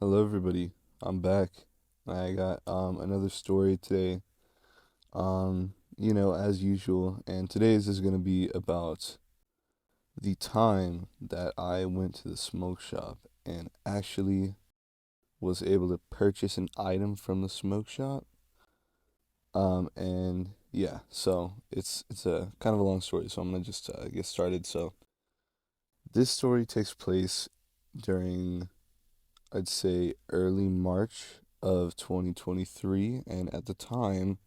Hello everybody. I'm back. I got another story today. As usual, and today's is going to be about the time that I went to the smoke shop and actually was able to purchase an item from the smoke shop. And yeah, so it's a kind of a long story, so I'm going to just get started. So, this story takes place during, I'd say, early March of 2023, and at the time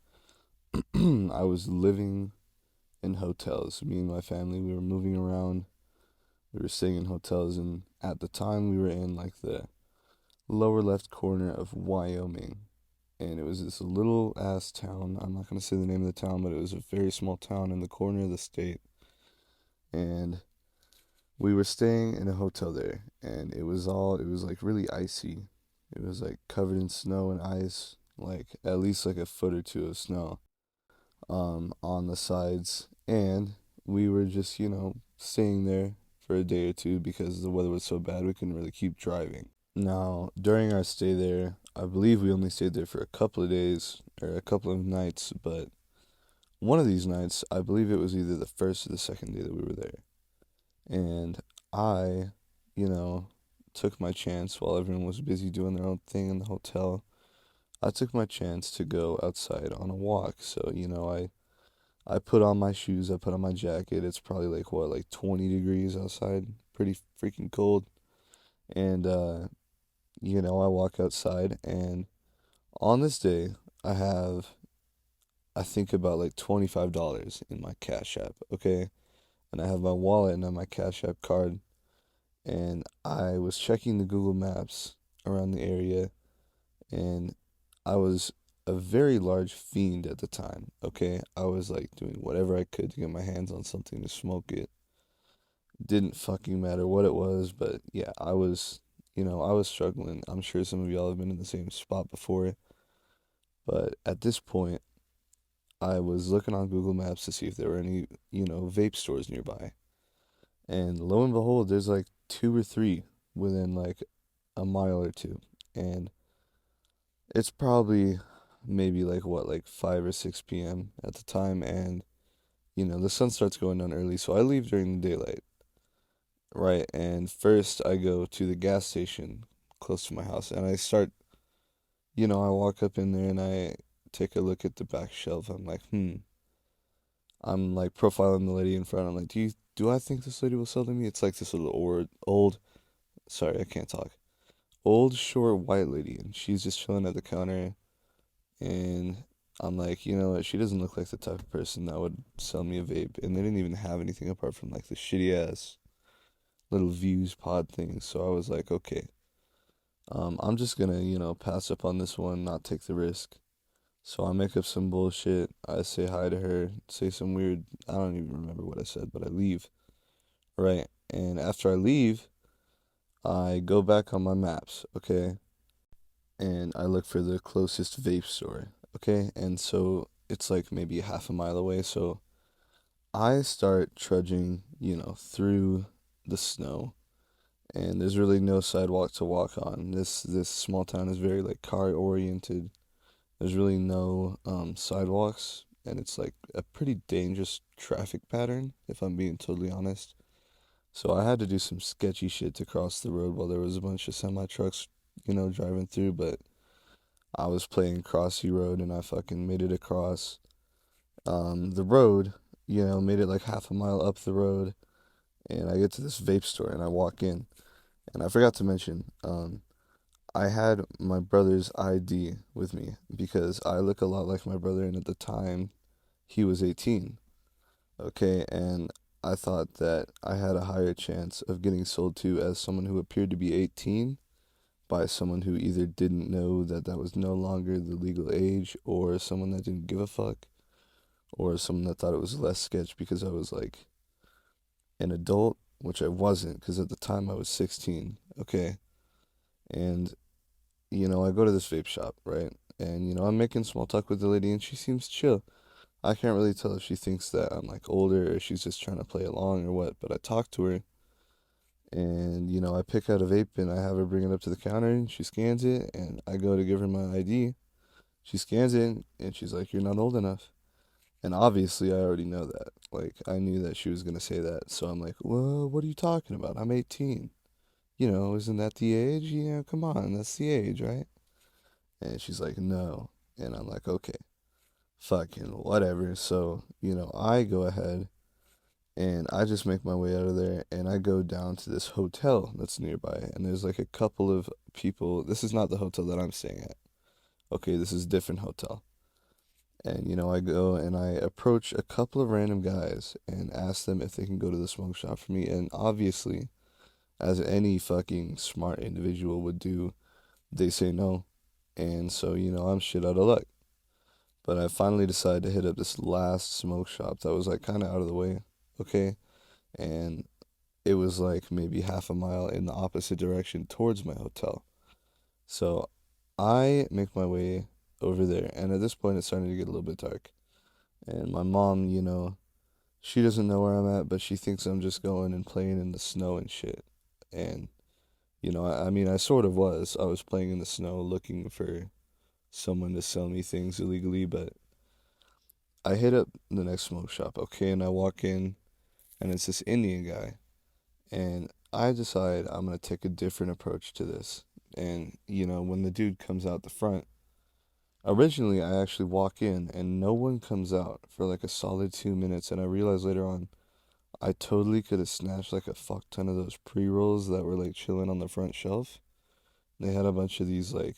I was living in hotels. Me and my family, we were moving around. We were staying in hotels, and at the time, we were in like the lower left corner of Wyoming. And it was this little ass town. I'm not going to say the name of the town, but it was a very small town in the corner of the state. And we were staying in a hotel there, and it was like really icy. It was like covered in snow and ice, like at least like a foot or two of snow on the sides, and we were just, staying there for a day or two because the weather was so bad we couldn't really keep driving. Now, during our stay there, I believe we only stayed there for a couple of days or a couple of nights, but one of these nights, I believe it was either the first or the second day that we were there. And I, you know, took my chance while everyone was busy doing their own thing in the hotel. I took my chance to go outside on a walk. So, I put on my shoes, I put on my jacket. It's probably like what, like 20 degrees outside, pretty freaking cold. And I walk outside, and on this day, I have I think about like $25 in my Cash App, okay? And I have my wallet and then my Cash App card, and I was checking the Google Maps around the area, and I was a very large fiend at the time, okay? I was like doing whatever I could to get my hands on something to smoke it. Didn't fucking matter what it was, but yeah, I was struggling. I'm sure some of y'all have been in the same spot before, but at this point, I was looking on Google Maps to see if there were any, vape stores nearby. And lo and behold, there's like two or three within like a mile or two. And it's probably maybe like what, like 5 or 6 p.m. at the time. And, the sun starts going down early. So I leave during the daylight, right? And first I go to the gas station close to my house. And I walk up in there and I take a look at the back shelf. I'm like, I'm like profiling the lady in front. I'm like, do I think this lady will sell to me? It's like this little old, sorry, I can't talk. Old short white lady, and she's just chilling at the counter. And I'm like, you know what? She doesn't look like the type of person that would sell me a vape. And they didn't even have anything apart from like the shitty ass little Views pod thing. So I was like, okay, I'm just gonna, pass up on this one, not take the risk. So I make up some bullshit. I say hi to her, say some weird, I don't even remember what I said, but I leave. Right. And after I leave, I go back on my maps, okay? And I look for the closest vape store, okay? And so it's like maybe a half a mile away. So I start trudging, through the snow. And there's really no sidewalk to walk on. This small town is very like car oriented. There's really no sidewalks, and it's like a pretty dangerous traffic pattern, if I'm being totally honest. So I had to do some sketchy shit to cross the road while there was a bunch of semi trucks, driving through, but I was playing Crossy Road and I fucking made it across the road, made it like half a mile up the road, and I get to this vape store and I walk in. And I forgot to mention, I had my brother's ID with me because I look a lot like my brother, and at the time he was 18. Okay, and I thought that I had a higher chance of getting sold to as someone who appeared to be 18 by someone who either didn't know that that was no longer the legal age, or someone that didn't give a fuck, or someone that thought it was less sketch because I was like an adult, which I wasn't because at the time I was 16. Okay, and I go to this vape shop, right? And I'm making small talk with the lady, and she seems chill. I can't really tell if she thinks that I'm like older or she's just trying to play along or what, but I talk to her, And, I pick out a vape and I have her bring it up to the counter and she scans it and I go to give her my ID. She scans it and she's like, "You're not old enough." And obviously, I already know that. Like, I knew that she was going to say that. So I'm like, "Well, what are you talking about? I'm 18. Isn't that the age? Come on, that's the age, right?" And she's like, "No." And I'm like, "Okay, fucking whatever." So, I go ahead and I just make my way out of there and I go down to this hotel that's nearby. And there's like a couple of people. This is not the hotel that I'm staying at. Okay, this is a different hotel. And, I go and I approach a couple of random guys and ask them if they can go to the smoke shop for me. And obviously, as any fucking smart individual would do, they say no. And so, I'm shit out of luck. But I finally decided to hit up this last smoke shop that was like kind of out of the way. Okay. And it was like maybe half a mile in the opposite direction towards my hotel. So I make my way over there. And at this point, it's starting to get a little bit dark. And my mom, she doesn't know where I'm at, but she thinks I'm just going and playing in the snow and shit. And, I mean, I sort of was. I was playing in the snow looking for someone to sell me things illegally, but I hit up the next smoke shop, okay? And I walk in, and it's this Indian guy. And I decide I'm going to take a different approach to this. And, when the dude comes out the front, originally I actually walk in and no one comes out for like a solid 2 minutes. And I realize later on, I totally could have snatched like a fuck ton of those pre rolls that were like chilling on the front shelf. They had a bunch of these like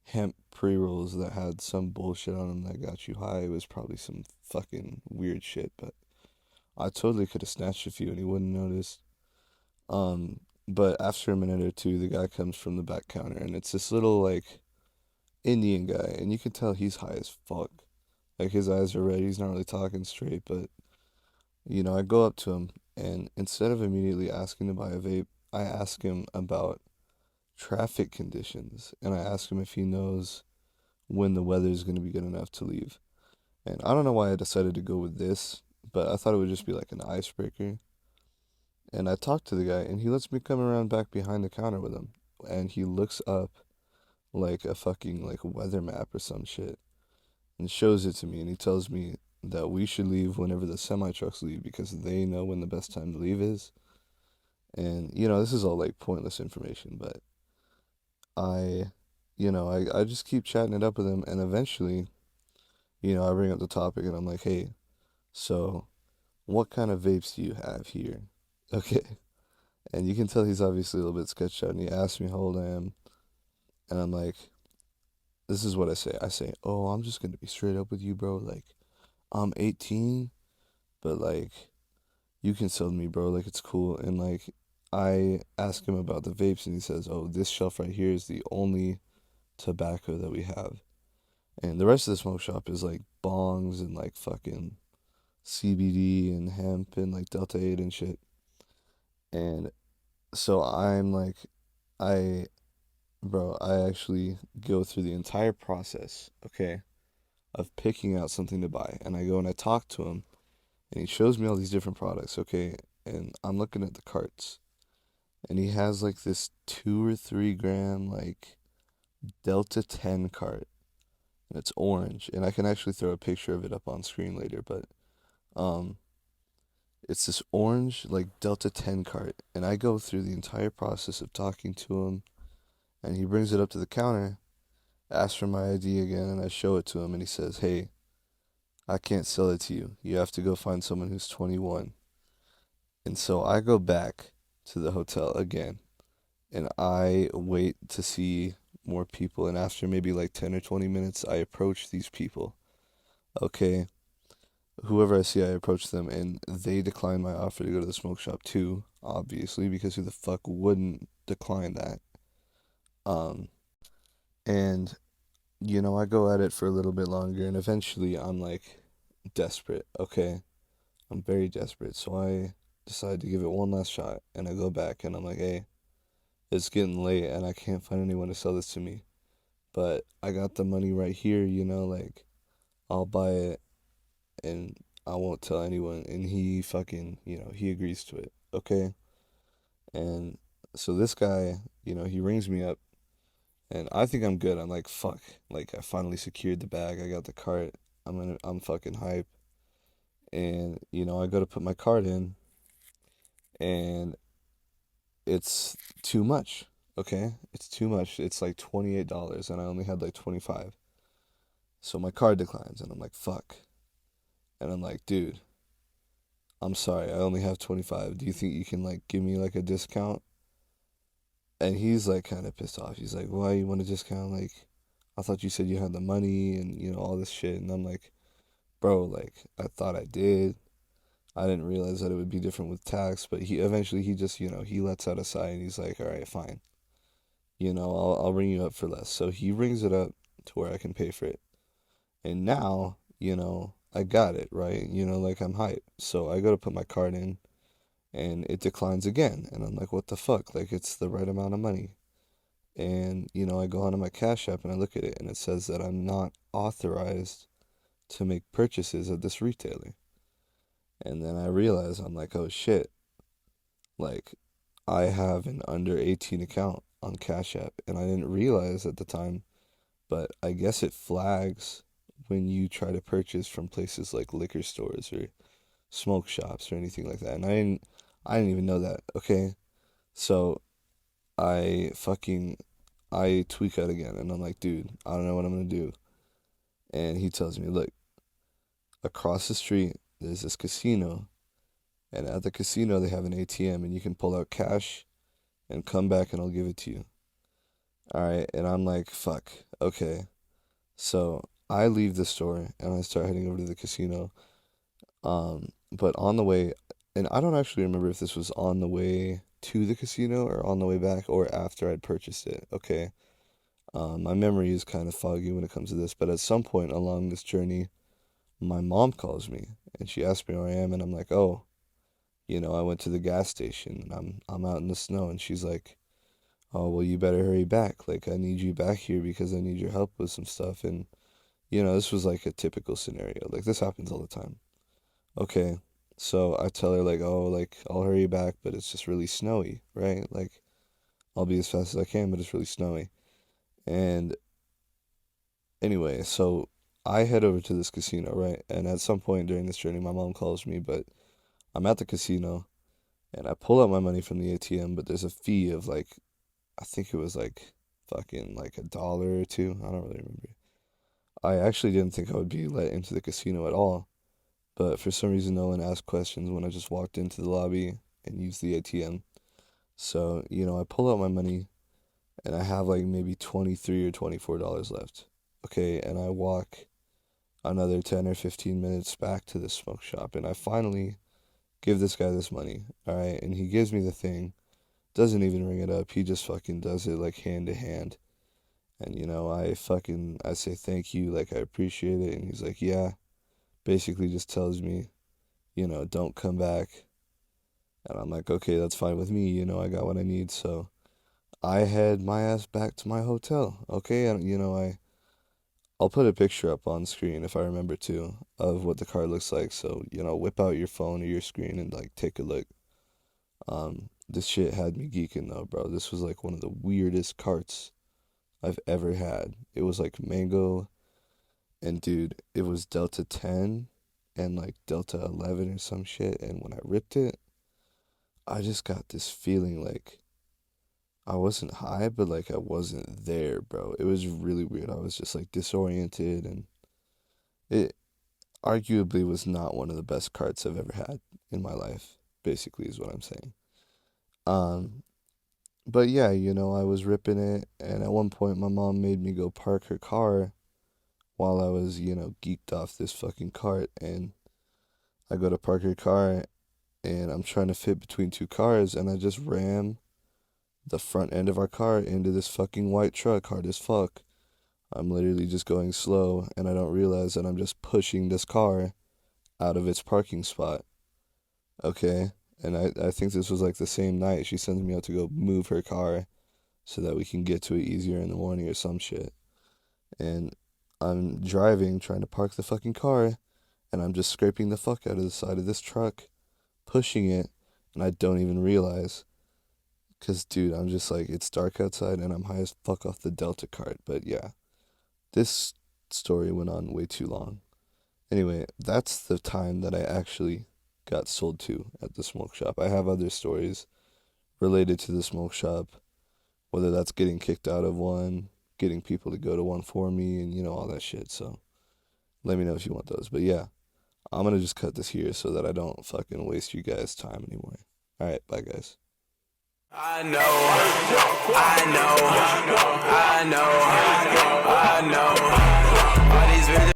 hemp pre rolls that had some bullshit on them that got you high. It was probably some fucking weird shit, but I totally could have snatched a few and he wouldn't notice. But after a minute or two, the guy comes from the back counter and it's this little like Indian guy, and you can tell he's high as fuck. Like his eyes are red. He's not really talking straight, but I go up to him and instead of immediately asking to buy a vape, I ask him about traffic conditions and I ask him if he knows when the weather is going to be good enough to leave. And I don't know why I decided to go with this, but I thought it would just be like an icebreaker. And I talked to the guy and he lets me come around back behind the counter with him. And he looks up like a fucking like weather map or some shit and shows it to me and he tells me that we should leave whenever the semi trucks leave because they know when the best time to leave is. And this is all like pointless information, but I I just keep chatting it up with him and eventually, I bring up the topic and I'm like, "Hey, so what kind of vapes do you have here?" Okay. And you can tell he's obviously a little bit sketched out and he asks me how old I am and I'm like, this is what I say. I say, "Oh, I'm just gonna be straight up with you, bro. Like, I'm 18, but like, you can sell to me, bro. Like, it's cool." And like, I ask him about the vapes, and he says, "Oh, this shelf right here is the only tobacco that we have, and the rest of the smoke shop is like bongs and like fucking CBD and hemp and like Delta 8 and shit." And so I'm like, I, bro, I actually go through the entire process, okay, of picking out something to buy, and I go and I talk to him and he shows me all these different products, okay? And I'm looking at the carts, and he has like this 2 or 3 gram like Delta 10 cart, and it's orange, and I can actually throw a picture of it up on screen later, but um, it's this orange like Delta 10 cart, and I go through the entire process of talking to him, and he brings it up to the counter, asks for my ID again, and I show it to him, and he says, "Hey, I can't sell it to you. You have to go find someone who's 21." And so I go back to the hotel again and I wait to see more people. And after maybe like 10 or 20 minutes, I approach these people. Okay. Whoever I see, I approach them and they decline my offer to go to the smoke shop too, obviously, because who the fuck wouldn't decline that? Um, and, I go at it for a little bit longer and eventually I'm like desperate. Okay. I'm very desperate. So I decide to give it one last shot and I go back and I'm like, "Hey, it's getting late and I can't find anyone to sell this to me. But I got the money right here, like I'll buy it and I won't tell anyone." And he fucking, he agrees to it. Okay. And so this guy, he rings me up, and I think I'm good. I'm like, fuck. Like, I finally secured the bag. I got the cart. I'm fucking hype. And, I go to put my card in, and it's too much. Okay? It's too much. It's like $28, and I only had like 25. So my card declines, and I'm like, fuck. And I'm like, dude, I'm sorry. I only have 25. Do you think you can like give me like a discount? And he's like kind of pissed off. He's like, why you want a discount? Like, I thought you said you had the money and, all this shit. And I'm like, bro, like, I thought I did. I didn't realize that it would be different with tax. But he eventually, he just, he lets out a sigh and he's like, all right, fine. I'll ring you up for less. So he rings it up to where I can pay for it. And now, I got it, right? Like I'm hyped. So I go to put my card in and it declines again. And I'm like, what the fuck? Like, it's the right amount of money. And, I go onto my Cash App and I look at it and it says that I'm not authorized to make purchases at this retailer. And then I realize I'm like, oh shit, like I have an under 18 account on Cash App and I didn't realize at the time, but I guess it flags when you try to purchase from places like liquor stores or smoke shops or anything like that. And I didn't even know that. Okay. So I fucking I tweak out again and I'm like, dude, I don't know what I'm gonna do. And he tells me, look, across the street there's this casino, and at the casino they have an ATM and you can pull out cash and come back and I'll give it to you. All right, and I'm like, fuck. Okay. So I leave the store and I start heading over to the casino. But on the way, and I don't actually remember if this was on the way to the casino or on the way back or after I'd purchased it. Okay. My memory is kind of foggy when it comes to this, but at some point along this journey, my mom calls me and she asks me where I am, and I'm like, oh, I went to the gas station and I'm out in the snow, and she's like, oh, well, you better hurry back. Like, I need you back here because I need your help with some stuff. And this was like a typical scenario. Like, this happens all the time. Okay, so I tell her like, oh, like I'll hurry back, but it's just really snowy, right? Like, I'll be as fast as I can, but it's really snowy. And anyway, so I head over to this casino, right? And at some point during this journey, my mom calls me, but I'm at the casino and I pull out my money from the ATM, but there's a fee of like, I think it was like fucking like a dollar or two. I don't really remember. I actually didn't think I would be let into the casino at all, but for some reason, no one asked questions when I just walked into the lobby and used the ATM. So, I pull out my money and I have like maybe 23 or $24 left. Okay, and I walk another 10 or 15 minutes back to the smoke shop and I finally give this guy this money. All right, and he gives me the thing, doesn't even ring it up. He just fucking does it like hand to hand. And I say thank you, like I appreciate it. And he's like, yeah, basically just tells me, don't come back. And I'm like, okay, that's fine with me. I got what I need. So I head my ass back to my hotel. Okay. And, I'll put a picture up on screen if I remember to of what the card looks like. So, whip out your phone or your screen and like take a look. This shit had me geeking though, bro. This was like one of the weirdest carts I've ever had. It was like mango, and dude, it was Delta 10 and like Delta 11 or some shit. And when I ripped it, I just got this feeling like I wasn't high, but like I wasn't there, bro. It was really weird. I was just like disoriented, and it arguably was not one of the best carts I've ever had in my life, basically, is what I'm saying. Um, but yeah, I was ripping it, and at one point, my mom made me go park her car while I was, geeked off this fucking cart, and I go to park her car, and I'm trying to fit between two cars, and I just ram the front end of our car into this fucking white truck hard as fuck. I'm literally just going slow and I don't realize that I'm just pushing this car out of its parking spot. Okay. And I think this was like the same night she sends me out to go move her car so that we can get to it easier in the morning or some shit. And I'm driving, trying to park the fucking car, and I'm just scraping the fuck out of the side of this truck, pushing it, and I don't even realize. Cause dude, I'm just like it's dark outside and I'm high as fuck off the Delta cart. But yeah, this story went on way too long. Anyway, that's the time that I actually got sold to at the smoke shop. I have other stories related to the smoke shop, whether that's getting kicked out of one, getting people to go to one for me, and all that shit. So let me know if you want those. But yeah, I'm gonna just cut this here so that I don't fucking waste you guys' time anymore. All right, bye guys. I know, I know, I know, I know, I know. All these